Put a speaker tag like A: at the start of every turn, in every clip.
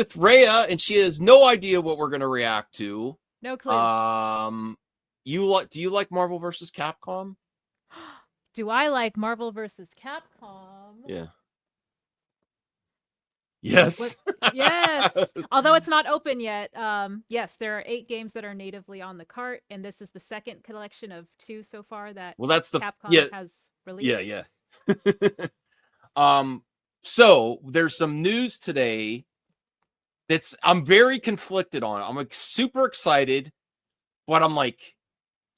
A: with Rhea, and she has no idea what we're going to react to.
B: No clue.
A: Do you like Marvel vs. Capcom?
B: Do I like Marvel vs. Capcom?
A: Yeah. Yes.
B: Yes. Although it's not open yet. Yes, there are 8 games that are natively on the cart, and this is the second collection of 2 so far that Capcom has released.
A: Yeah. So there's some news today that's I'm very conflicted on. I'm like super excited, but I'm like,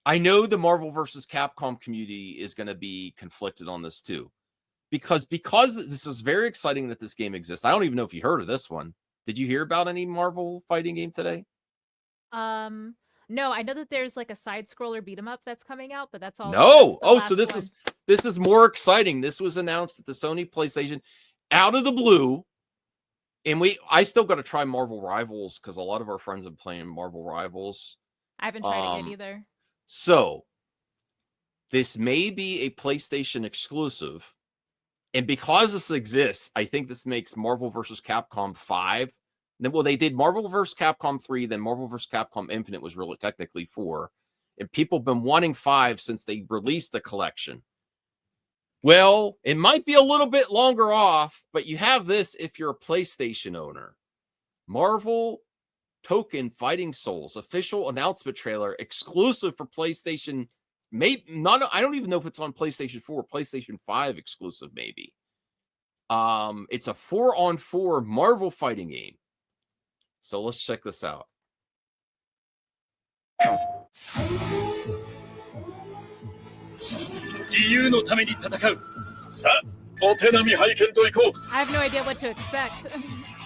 A: I know the Marvel vs. Capcom community is going to be conflicted on this too. Because this is very exciting that this game exists. I don't even know if you heard of this one. Did you hear about any Marvel fighting game today?
B: No, I know that there's like a side scroller beat 'em up that's coming out, but that's all.
A: No.
B: That's
A: So this is more exciting. This was announced at the Sony PlayStation out of the blue. And I still got to try Marvel Rivals because a lot of our friends have been playing Marvel Rivals.
B: I haven't tried it yet either.
A: So this may be a PlayStation exclusive. And because this exists, I think this makes Marvel vs. Capcom 5. Well, they did Marvel vs. Capcom 3, then Marvel vs. Capcom Infinite was really technically 4. And people have been wanting 5 since they released the collection. Well, it might be a little bit longer off, but you have this if you're a PlayStation owner. Marvel Tōkon Fighting Souls, official announcement trailer, exclusive for PlayStation. I don't even know if it's on PlayStation 4 or PlayStation 5 exclusive, maybe. It's a 4-on-4 Marvel fighting game. So let's check this out.
B: I have no idea what to expect.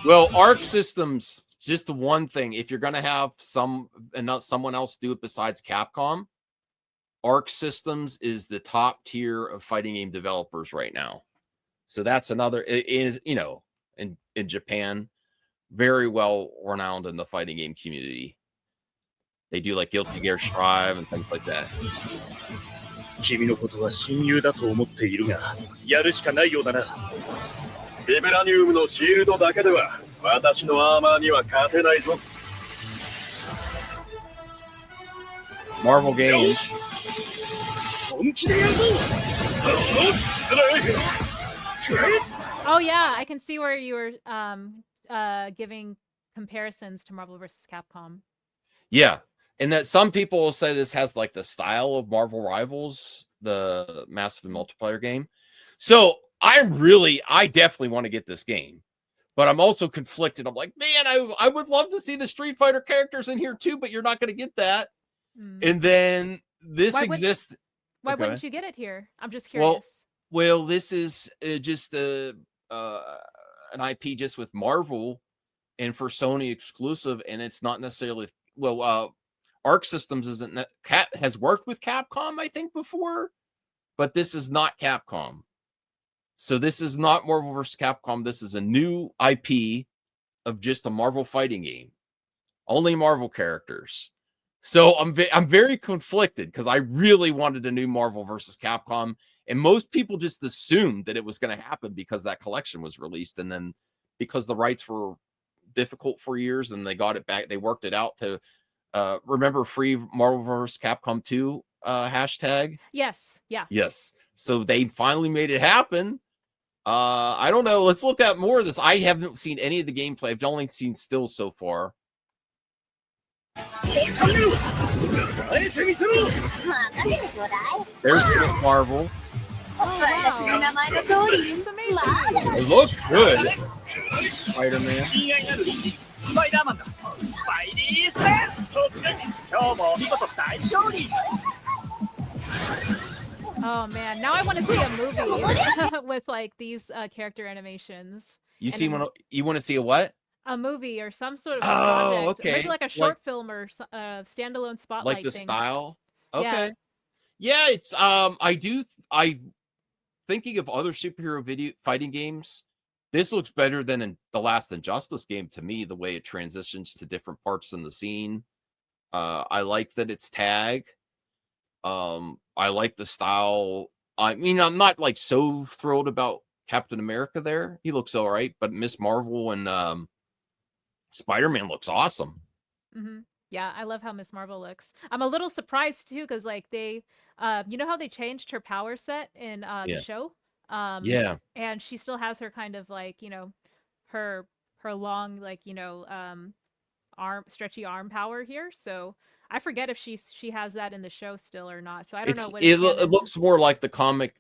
A: Well, Arc Systems, just the one thing. If you're going to have someone else do it besides Capcom, Arc Systems is the top tier of fighting game developers right now. So that's another, it is, in Japan, very well renowned in the fighting game community. They do like Guilty Gear Strive and things like that.
C: 君のことは親友だと思っているが、やるしかないようだな。ビブラニウムのシールドだけでは私のアーマーには勝てないぞ。
A: Marvel games.
C: 本気でやるぞ。
B: Oh yeah, I can see where you were giving comparisons to Marvel vs. Capcom.
A: Yeah. And that some people will say this has like the style of Marvel Rivals, the massive multiplayer game. So I definitely want to get this game, but I'm also conflicted. I'm like, man, I would love to see the Street Fighter characters in here too, but you're not going to get that. And then this exists.
B: Why wouldn't you get it here? I'm just curious.
A: Well, this is just an IP just with Marvel and for Sony exclusive, and it's not necessarily Arc Systems has worked with Capcom, I think, before, but this is not Capcom. So this is not Marvel vs. Capcom. This is a new IP of just a Marvel fighting game. Only Marvel characters. So I'm very conflicted because I really wanted a new Marvel vs. Capcom, and most people just assumed that it was going to happen because that collection was released, and then because the rights were difficult for years and they got it back, they worked it out to remember free Marvel vs. Capcom 2 hashtag?
B: Yes. Yeah.
A: Yes. So they finally made it happen. I don't know. Let's look at more of this. I haven't seen any of the gameplay. I've only seen stills so far. There's Miss Marvel. It looks good. Spider-Man.
B: Oh man, now I want to see a movie with like these character animations.
A: You want to see a what?
B: A movie or some sort of project.
A: Okay.
B: Maybe like a short film or standalone spotlight
A: like the
B: thing.
A: style. Okay. Yeah, it's I thinking of other superhero video fighting games. This looks better than in the last Injustice game to me, the way it transitions to different parts in the scene. I like that it's tag. I like the style. I mean, I'm not like so thrilled about Captain America there. He looks all right, but Miss Marvel and Spider-Man looks awesome.
B: Mm-hmm. Yeah, I love how Miss Marvel looks. I'm a little surprised too, because like they, you know how they changed her power set in the show,
A: Yeah,
B: and she still has her kind of like her long like arm stretchy arm power here. So I forget if she has that in the show still or not. So I don't know what
A: it looks more like the comic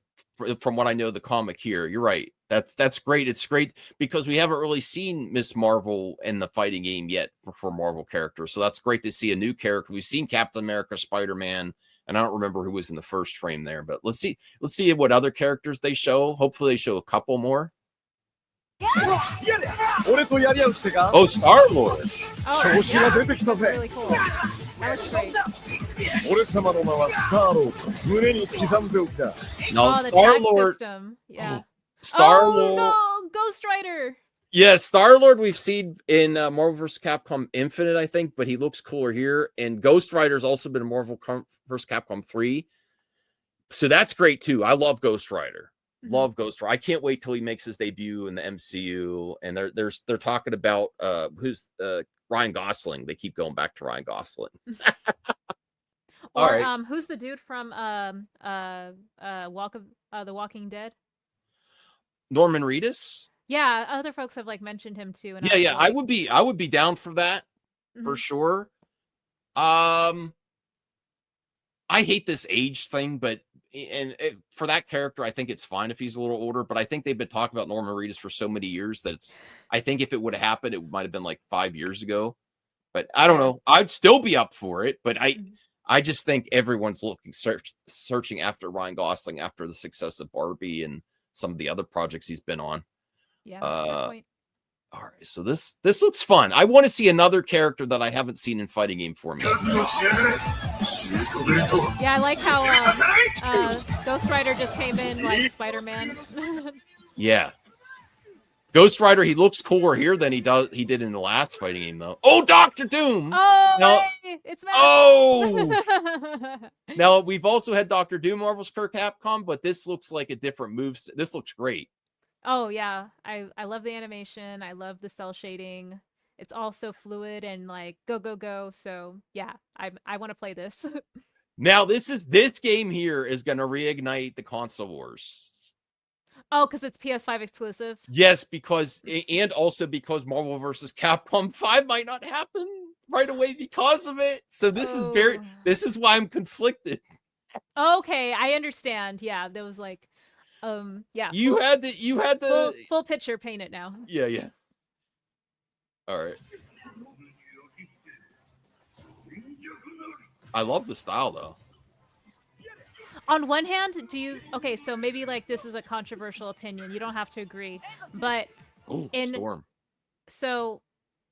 A: from what I know. The comic here, you're right. That's great. It's great because we haven't really seen Miss Marvel in the fighting game yet for Marvel characters. So that's great to see a new character. We've seen Captain America, Spider-Man, and I don't remember who was in the first frame there. But let's see what other characters they show. Hopefully, they show a couple more. Oh, Star-Lord.
B: Oh, yeah. Really cool. That looks great.
A: No,
B: the
A: Star-Lord
B: system. Yeah.
A: Star-Lord.
B: Oh no, Ghost Rider.
A: Yeah, Star-Lord we've seen in Marvel vs. Capcom Infinite, I think, but he looks cooler here. And Ghost Rider's also been in Marvel vs. Capcom 3. So that's great too. I love Ghost Rider. Love Ghost Rider. I can't wait till he makes his debut in the MCU. And they're talking about who's Ryan Gosling. They keep going back to Ryan Gosling.
B: Or right. Who's the dude from The Walking Dead?
A: Norman Reedus?
B: Yeah, other folks have like mentioned him too. And
A: yeah, I would be down for that for sure. I hate this age thing, but for that character, I think it's fine if he's a little older. But I think they've been talking about Norman Reedus for so many years that I think if it would have happened, it might have been like 5 years ago. But I don't know. I'd still be up for it. But I just think everyone's searching after Ryan Gosling after the success of Barbie and some of the other projects he's been on.
B: Yeah, good point.
A: All right, so this looks fun. I want to see another character that I haven't seen in fighting game form yet.
B: Yeah, I like how Ghost Rider just came in like Spider-Man.
A: Yeah. Ghost Rider, he looks cooler here than he did in the last fighting game, though. Oh, Dr. Doom!
B: Oh, now, hey, it's Matt.
A: Oh! Now, we've also had Dr. Doom Marvel's Capcom, but this looks like a different move. This looks great.
B: Oh, yeah. I love the animation. I love the cell shading. It's all so fluid and like go, go, go. So, yeah, I want to play this.
A: Now, this game here is going to reignite the console wars.
B: Oh, because it's PS5 exclusive?
A: Yes, and also because Marvel vs. Capcom 5 might not happen right away because of it. So this is why I'm conflicted.
B: Okay, I understand. Yeah, there was like yeah.
A: You had the
B: full picture painted now.
A: Yeah. All right. I love the style though.
B: On one hand, so maybe like this is a controversial opinion. You don't have to agree. But
A: Storm.
B: So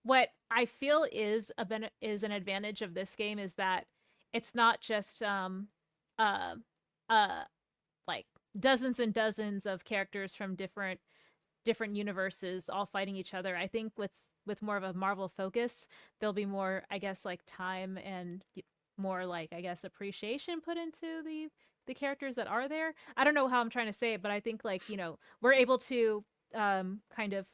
B: what I feel is an advantage of this game is that it's not just like dozens and dozens of characters from different universes all fighting each other. I think with more of a Marvel focus, there'll be more, I guess, like time and more like, I guess, appreciation put into the characters that are there. I don't know how I'm trying to say it, but I think like, we're able to kind of,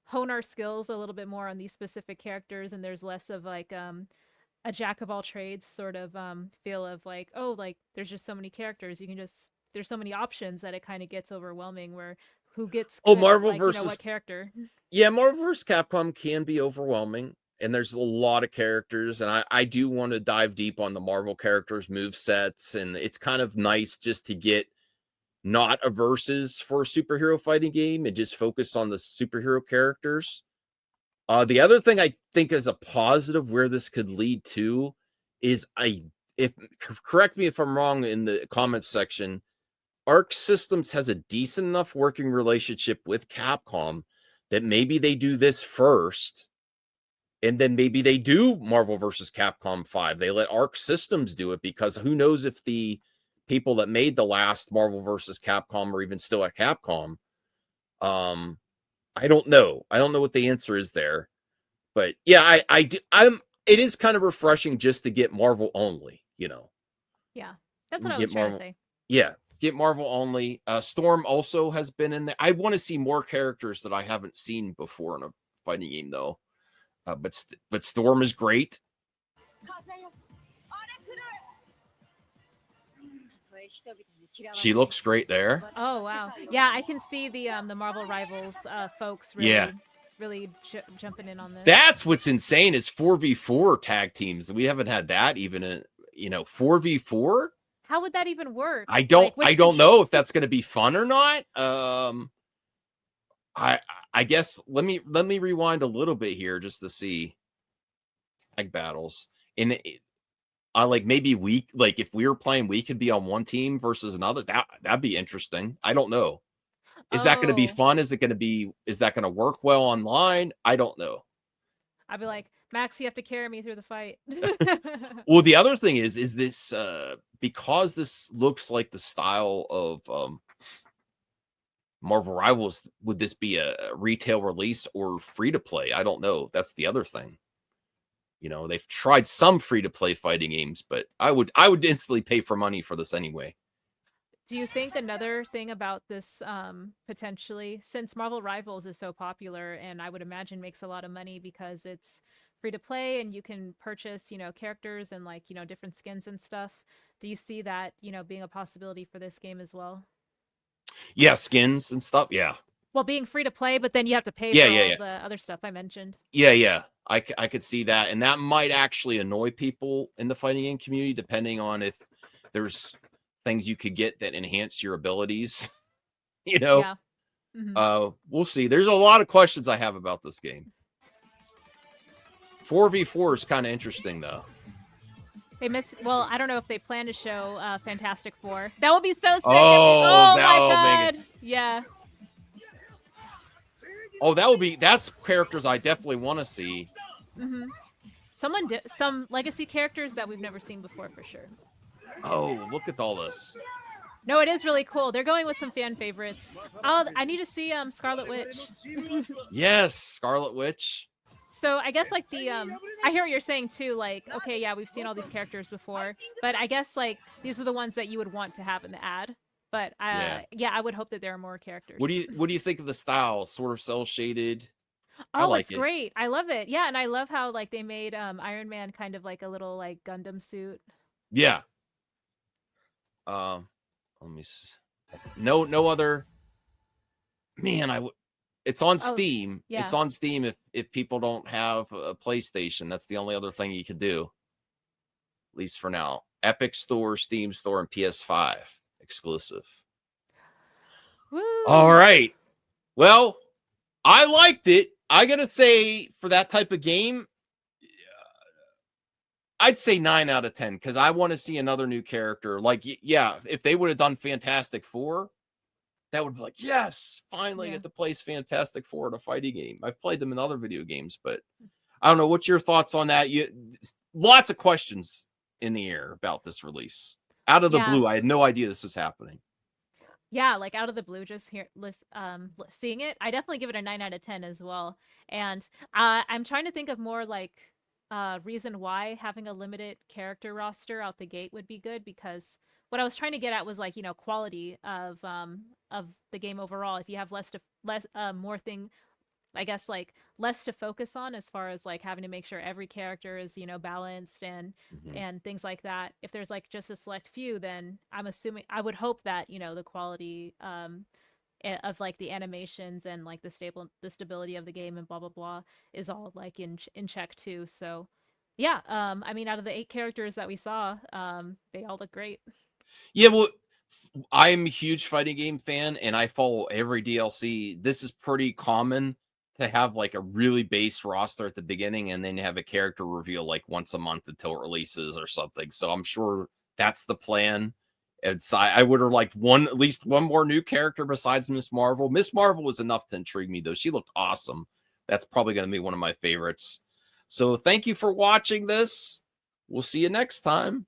B: hone our skills a little bit more on these specific characters, and there's less of like a jack of all trades sort of feel of like, oh, like there's just so many characters, there's so many options that it kind of gets overwhelming where who gets
A: Marvel versus
B: what character.
A: Yeah, Marvel vs. Capcom can be overwhelming. And there's a lot of characters, and I do want to dive deep on the Marvel characters' move sets, and it's kind of nice just to get not a versus for a superhero fighting game and just focus on the superhero characters. The other thing I think is a positive where this could lead to is correct me if I'm wrong in the comments section, Arc Systems has a decent enough working relationship with Capcom that maybe they do this first. And then maybe they do Marvel vs. Capcom 5. They let Arc Systems do it because who knows if the people that made the last Marvel vs. Capcom are even still at Capcom. I don't know. I don't know what the answer is there. But yeah, it is kind of refreshing just to get Marvel only,
B: Yeah, that's what I was trying to say.
A: Yeah, get Marvel only. Storm also has been in there. I want to see more characters that I haven't seen before in a fighting game, though. But Storm is great. She looks great there.
B: Oh wow, yeah, I can see the Marvel Rivals folks really jumping in on this.
A: That's what's insane is 4v4 tag teams. We haven't had that even in 4v4.
B: How would that even work?
A: I don't know if that's going to be fun or not. I guess let me rewind a little bit here just to see tag battles. And I like maybe if we were playing, we could be on one team versus another. That'd be interesting. I don't know. Is that going to be fun? Is that going to work well online? I don't know.
B: I'd be like, Max, you have to carry me through the fight.
A: Well, the other thing is this because this looks like the style of Marvel Rivals, would this be a retail release or free to play? I don't know. That's the other thing. They've tried some free to play fighting games, but I would instantly pay for money for this anyway.
B: Do you think another thing about this potentially, since Marvel Rivals is so popular and I would imagine makes a lot of money because it's free to play and you can purchase, characters and different skins and stuff. Do you see that, being a possibility for this game as well?
A: Yeah, skins and stuff. Yeah.
B: Well, being free to play, but then you have to pay for all the other stuff I mentioned.
A: Yeah. I could see that. And that might actually annoy people in the fighting game community, depending on if there's things you could get that enhance your abilities.
B: Yeah. Mm-hmm.
A: We'll see. There's a lot of questions I have about this game. 4v4 is kind of interesting, though.
B: Well, I don't know if they plan to show Fantastic Four. That would be so sick.
A: Oh
B: my God. Yeah.
A: Oh, that's characters I definitely want to see.
B: Mm-hmm. Some legacy characters that we've never seen before for sure.
A: Oh, look at all this.
B: No, it is really cool. They're going with some fan favorites. Oh, I need to see Scarlet Witch.
A: Yes, Scarlet Witch.
B: So I guess I hear what you're saying too. Okay, yeah, we've seen all these characters before, but I guess these are the ones that you would want to have in the ad. But yeah, I would hope that there are more characters.
A: What do you think of the style? Sort of cell shaded.
B: Oh, it's great. I love it. Yeah, and I love how they made Iron Man kind of like a little Gundam suit.
A: Yeah. Let me see. No other. Man, it's on Steam.
B: Yeah.
A: It's on Steam if people don't have a PlayStation. That's the only other thing you can do. At least for now. Epic Store, Steam Store, and PS5 exclusive.
B: Woo.
A: All right. Well, I liked it. I gotta say, for that type of game, I'd say 9 out of 10 because I want to see another new character. If they would have done Fantastic Four, that would be yes, finally get to play Fantastic Four in a fighting game. I've played them in other video games, but I don't know. What's your thoughts on that? Lots of questions in the air about this release. Out of the blue, I had no idea this was happening.
B: Yeah, out of the blue, just seeing it, I definitely give it a 9 out of 10 as well. And I'm trying to think of more reason why having a limited character roster out the gate would be good, because what I was trying to get at was quality of the game overall. If you have less to focus on as far as having to make sure every character is balanced and things like that. If there's just a select few, then I would hope that the quality of the animations and the stability of the game and blah blah blah is all in check too. So yeah, I mean, out of the 8 characters that we saw, they all look great.
A: Yeah, well, I'm a huge fighting game fan and I follow every DLC. This is pretty common to have a really base roster at the beginning and then have a character reveal once a month until it releases or something. So I'm sure that's the plan. And so I would have liked at least one more new character besides Miss Marvel. Miss Marvel was enough to intrigue me, though. She looked awesome. That's probably going to be one of my favorites. So thank you for watching this. We'll see you next time.